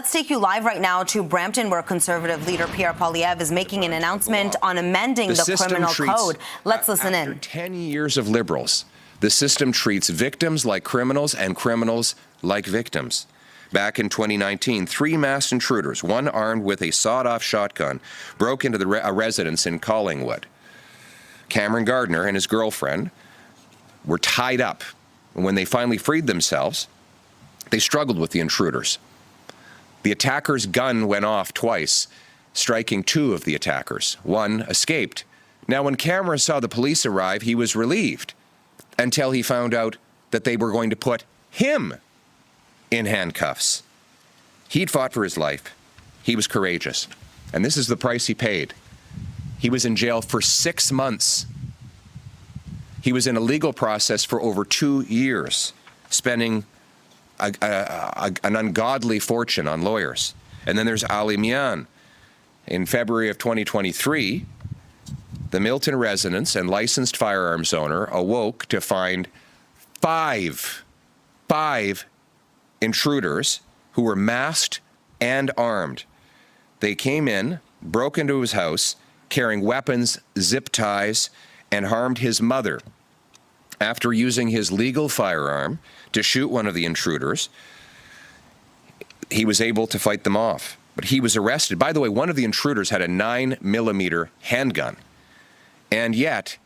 let's take you live right now to Brampton, where Conservative leader Pierre Poilievre is making an announcement on amending the criminal code. Let's listen in. After 10 years of Liberals, the system treats victims like criminals and criminals like victims. Back in 2019, 3 masked intruders, one armed with a sawed-off shotgun, broke into a residence in Collingwood. Cameron Gardner and his girlfriend were tied up. And when they finally freed themselves, they struggled with the intruders. The attacker's gun went off twice, striking 2 of the attackers. One escaped. Now, when Cameron saw the police arrive, he was relieved until he found out that they were going to put him in handcuffs. He'd fought for his life. He was courageous. And this is the price he paid. He was in jail for 6 months. He was in a legal process for over 2 years, spending an ungodly fortune on lawyers. And then there's Ali Mian. In February of 2023, the Milton residence and licensed firearms owner awoke to find five intruders who were masked and armed. They came in, broke into his house, carrying weapons, zip ties, and harmed his mother. After using his legal firearm to shoot one of the intruders, he was able to fight them off. But he was arrested. By the way, one of the intruders had a 9mm handgun. And yet,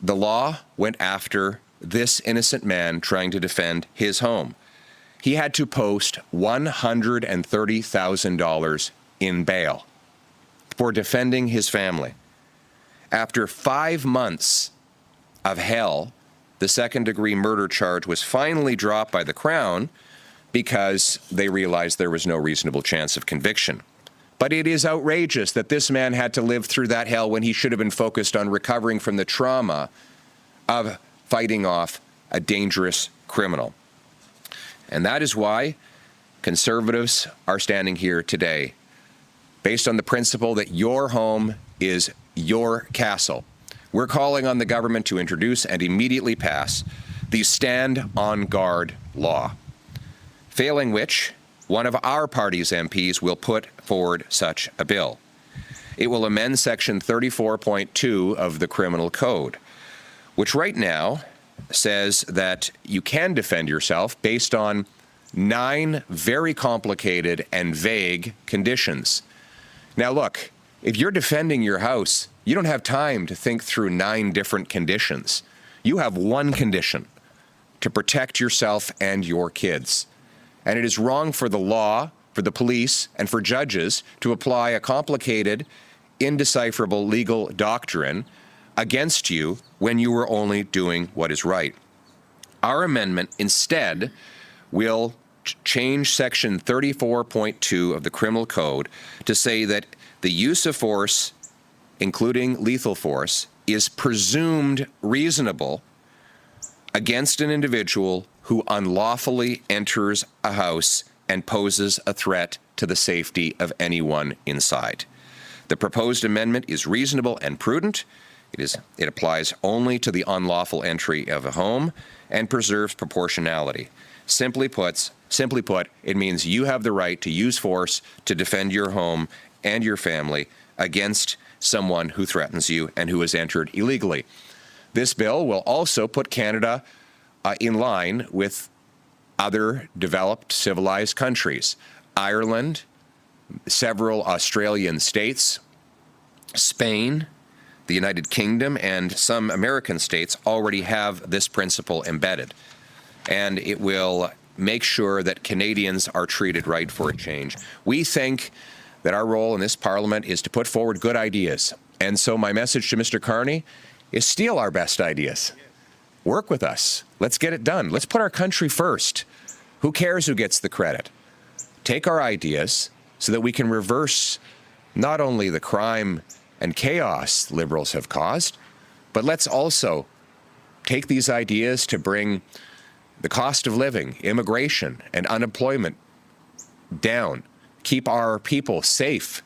the law went after this innocent man trying to defend his home. He had to post $130,000 in bail for defending his family. After 5 months of hell, the second-degree murder charge was finally dropped by the Crown because they realized there was no reasonable chance of conviction. But it is outrageous that this man had to live through that hell when he should have been focused on recovering from the trauma of fighting off a dangerous criminal. And that is why Conservatives are standing here today, based on the principle that your home is your castle. We're calling on the government to introduce and immediately pass the Stand on Guard law, failing which one of our party's MPs will put forward such a bill. It will amend Section 34.2 of the Criminal Code, which right now says that you can defend yourself based on 9 very complicated and vague conditions. Now look, if you're defending your house, you don't have time to think through 9 different conditions. You have one condition: to protect yourself and your kids. And it is wrong for the law, for the police, and for judges to apply a complicated, indecipherable legal doctrine against you when you were only doing what is right. Our amendment instead will change Section 34.2 of the Criminal Code to say that the use of force, including lethal force, is presumed reasonable against an individual who unlawfully enters a house and poses a threat to the safety of anyone inside. The proposed amendment is reasonable and prudent. It applies only to the unlawful entry of a home and preserves proportionality. Simply put, it means you have the right to use force to defend your home and your family against someone who threatens you and who has entered illegally. This bill will also put Canada in line with other developed, civilized countries. Ireland, several Australian states, Spain, the United Kingdom, and some American states already have this principle embedded. And it will make sure that Canadians are treated right for a change. We think that our role in this Parliament is to put forward good ideas. And so my message to Mr. Carney is steal our best ideas. Work with us. Let's get it done. Let's put our country first. Who cares who gets the credit? Take our ideas so that we can reverse not only the crime and chaos Liberals have caused, but let's also take these ideas to bring the cost of living, immigration, and unemployment down. Keep our people safe.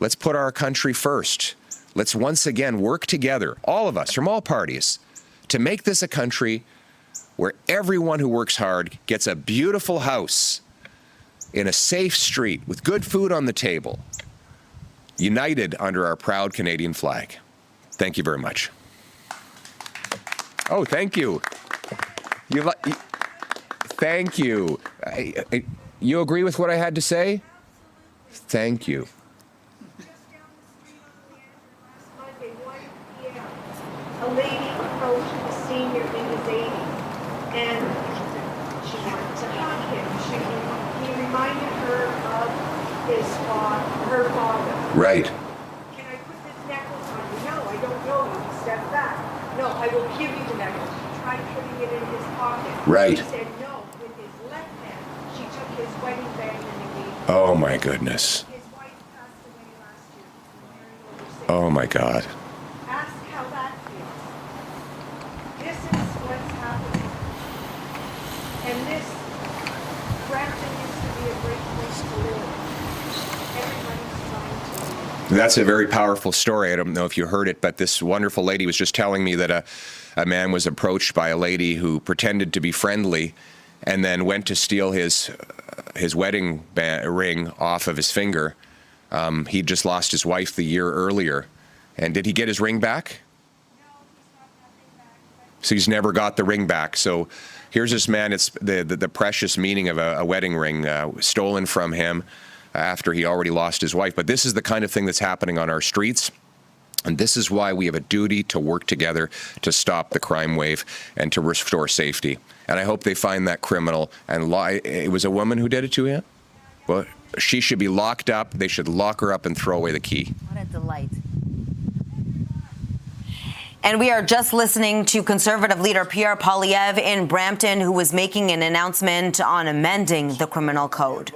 Let's put our country first. Let's once again work together, all of us from all parties, to make this a country where everyone who works hard gets a beautiful house in a safe street with good food on the table, united under our proud Canadian flag. Thank you very much. Oh, thank you. Thank you. You agree with what I had to say? Thank you. A lady approached a senior in his 80s, and she wanted to hug him. He reminded her of her father. Right. Can I put this necklace on you? No, I don't know you. He stepped back. No, I will give you the necklace. She tried putting it in his pocket. Right. He said no. With his left hand, she took his wedding band and engagement. Oh, my goodness. His wife passed away last year. She's married over 6 Oh, my God. Ask how that feels. This is what's happening. And this, Brampton used to be a great place to live. Everybody's trying to. That's a very powerful story. I don't know if you heard it, but this wonderful lady was just telling me that a man was approached by a lady who pretended to be friendly and then went to steal his wedding ring off of his finger. He'd just lost his wife the year earlier. And did he get his ring back? So he's never got the ring back. So here's this man, it's the precious meaning of a wedding ring stolen from him after he already lost his wife. But this is the kind of thing that's happening on our streets. And this is why we have a duty to work together to stop the crime wave and to restore safety. And I hope they find that criminal. And it was a woman who did it to him? Well, she should be locked up. They should lock her up and throw away the key. What a delight. And we are just listening to Conservative Leader Pierre Poilievre in Brampton, who was making an announcement on amending the criminal code.